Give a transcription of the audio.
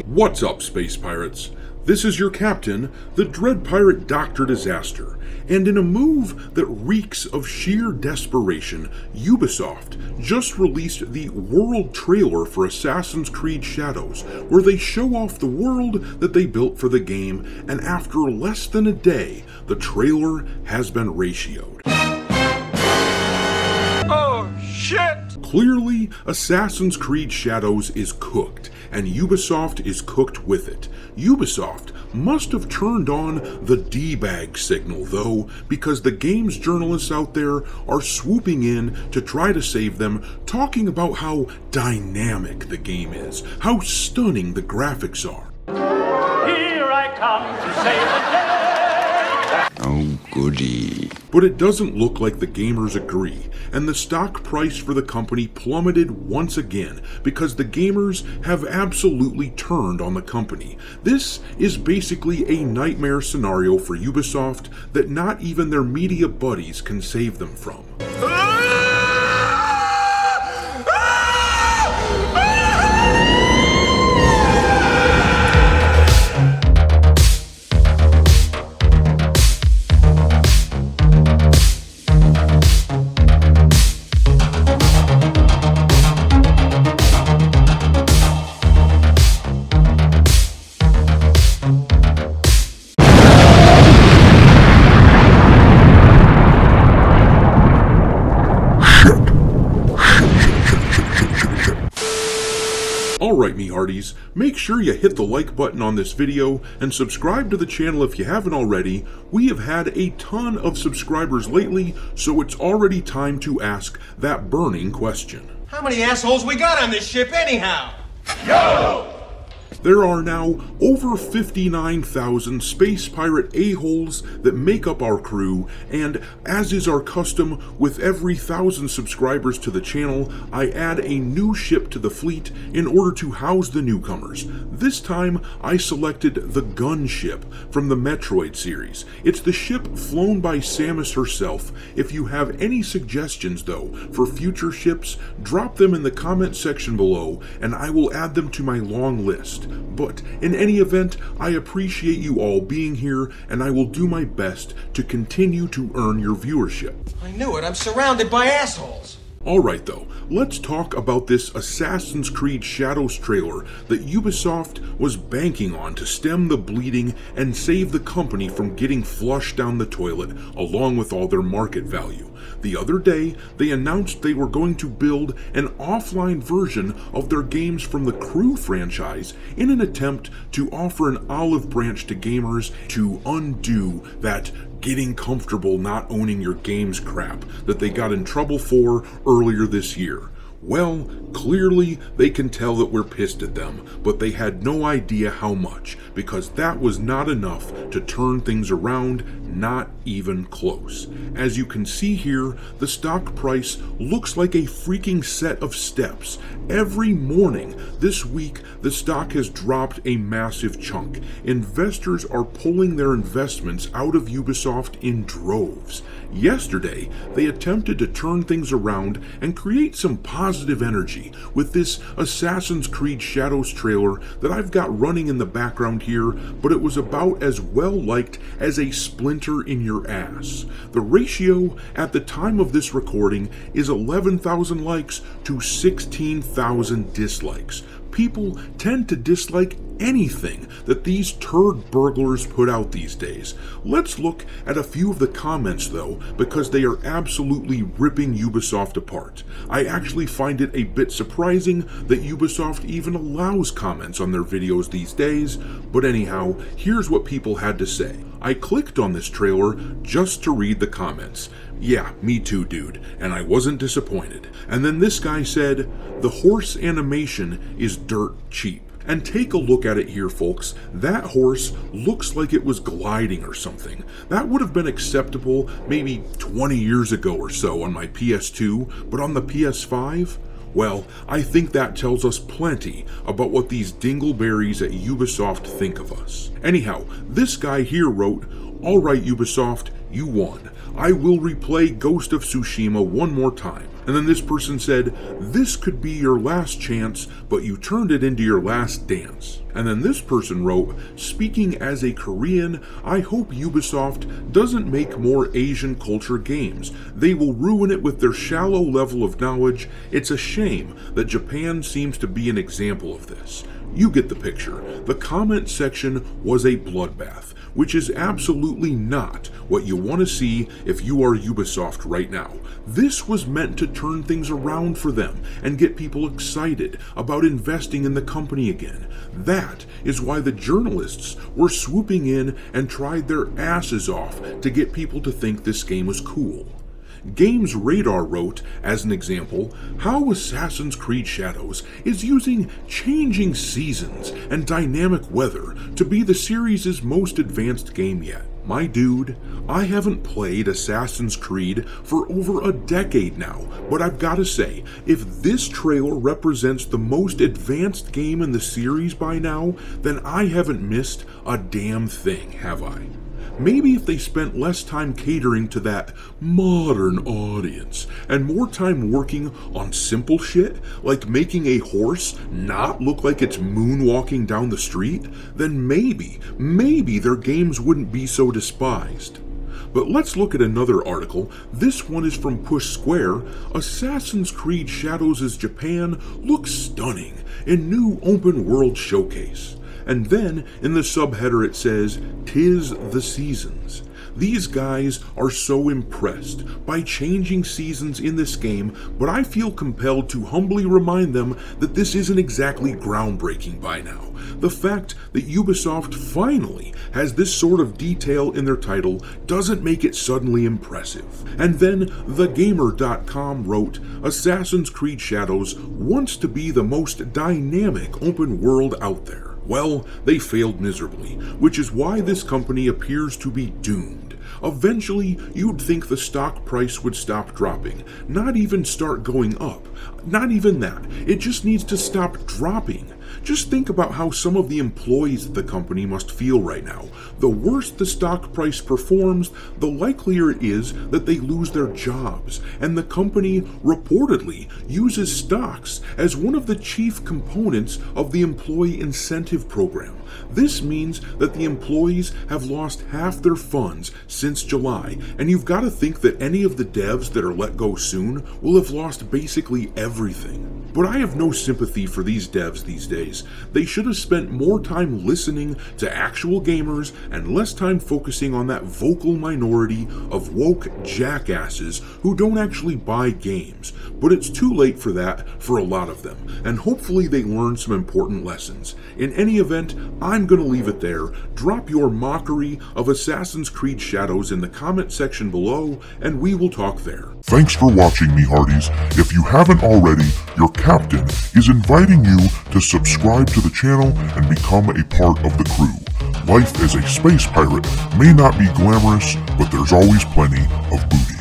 What's up, Space Pirates? This is your captain, the Dread Pirate Dr. Disaster, and in a move that reeks of sheer desperation, Ubisoft just released the world trailer for Assassin's Creed Shadows, where they show off the world that they built for the game, and after less than a day, the trailer has been ratioed. Oh, shit! Clearly, Assassin's Creed Shadows is cooked, and Ubisoft is cooked with it. Ubisoft must have turned on the D-bag signal, though, because the game's journalists out there are swooping in to try to save them, talking about how dynamic the game is, how stunning the graphics are. Here I come to save the day! Oh, goody. But it doesn't look like the gamers agree, and the stock price for the company plummeted once again because the gamers have absolutely turned on the company. This is basically a nightmare scenario for Ubisoft that not even their media buddies can save them from. Alright, me hearties, make sure you hit the like button on this video and subscribe to the channel if you haven't already. We have had a ton of subscribers lately, so it's already time to ask that burning question. How many assholes we got on this ship anyhow? Yo! There are now over 59,000 space pirate a-holes that make up our crew, and as is our custom, with every 1,000 subscribers to the channel, I add a new ship to the fleet in order to house the newcomers. This time, I selected the gunship from the Metroid series. It's the ship flown by Samus herself. If you have any suggestions, though, for future ships, drop them in the comment section below, and I will add them to my long list. But in any event, I appreciate you all being here, and I will do my best to continue to earn your viewership. I knew it, I'm surrounded by assholes. Alright though, let's talk about this Assassin's Creed Shadows trailer that Ubisoft was banking on to stem the bleeding and save the company from getting flushed down the toilet along with all their market value. The other day, they announced they were going to build an offline version of their games from the Crew franchise in an attempt to offer an olive branch to gamers to undo that getting comfortable not owning your games crap that they got in trouble for earlier this year. Well, clearly they can tell that we're pissed at them, but they had no idea how much, because that was not enough to turn things around, not even close. As you can see here, the stock price looks like a freaking set of steps. Every morning this week, the stock has dropped a massive chunk. Investors are pulling their investments out of Ubisoft in droves. Yesterday, they attempted to turn things around and create some positive energy with this Assassin's Creed Shadows trailer that I've got running in the background here, but it was about as well liked as a splinter in your ass. The ratio at the time of this recording is 11,000 likes to 16,000 dislikes. People tend to dislike anything that these turd burglars put out these days. Let's look at a few of the comments though, because they are absolutely ripping Ubisoft apart. I actually find it a bit surprising that Ubisoft even allows comments on their videos these days, but anyhow, here's what people had to say. I clicked on this trailer just to read the comments. Yeah, me too, dude, and I wasn't disappointed. And then this guy said, the horse animation is dirt cheap. And take a look at it here, folks. That horse looks like it was gliding or something. That would have been acceptable maybe 20 years ago or so on my PS2, but on the PS5? Well, I think that tells us plenty about what these dingleberries at Ubisoft think of us. Anyhow, this guy here wrote, "Alright Ubisoft, you won. I will replay Ghost of Tsushima one more time. And then this person said, this could be your last chance, but you turned it into your last dance. And then this person wrote, speaking as a Korean, I hope Ubisoft doesn't make more Asian culture games. They will ruin it with their shallow level of knowledge. It's a shame that Japan seems to be an example of this. You get the picture. The comment section was a bloodbath, which is absolutely not what you want to see if you are Ubisoft right now. This was meant to turn things around for them and get people excited about investing in the company again. That is why the journalists were swooping in and tried their asses off to get people to think this game was cool. Games Radar wrote, as an example, how Assassin's Creed Shadows is using changing seasons and dynamic weather to be the series' most advanced game yet. My dude, I haven't played Assassin's Creed for over a decade now, but I've gotta say, if this trailer represents the most advanced game in the series by now, then I haven't missed a damn thing, have I? Maybe if they spent less time catering to that modern audience and more time working on simple shit, like making a horse not look like it's moonwalking down the street, then maybe their games wouldn't be so despised. But let's look at another article. This one is from Push Square. Assassin's Creed Shadows' Japan looks stunning in new open world showcase. And then in the subheader it says, "'Tis the seasons." These guys are so impressed by changing seasons in this game, but I feel compelled to humbly remind them that this isn't exactly groundbreaking by now. The fact that Ubisoft finally has this sort of detail in their title doesn't make it suddenly impressive. And then TheGamer.com wrote, Assassin's Creed Shadows wants to be the most dynamic open world out there. Well, they failed miserably, which is why this company appears to be doomed. Eventually, you'd think the stock price would stop dropping, not even start going up. Not even that. It just needs to stop dropping. Just think about how some of the employees at the company must feel right now. The worse the stock price performs, the likelier it is that they lose their jobs, and the company reportedly uses stocks as one of the chief components of the employee incentive program. This means that the employees have lost half their funds since July, and you've got to think that any of the devs that are let go soon will have lost basically everything. But I have no sympathy for these devs these days. They should have spent more time listening to actual gamers and less time focusing on that vocal minority of woke jackasses who don't actually buy games. But it's too late for that for a lot of them, and hopefully they learn some important lessons. In any event, I'm gonna leave it there. Drop your mockery of Assassin's Creed Shadows in the comment section below, and we will talk there. Thanks for watching, me hearties. If you haven't already, your captain is inviting you to subscribe to the channel and become a part of the crew. Life as a space pirate may not be glamorous, but there's always plenty of booty.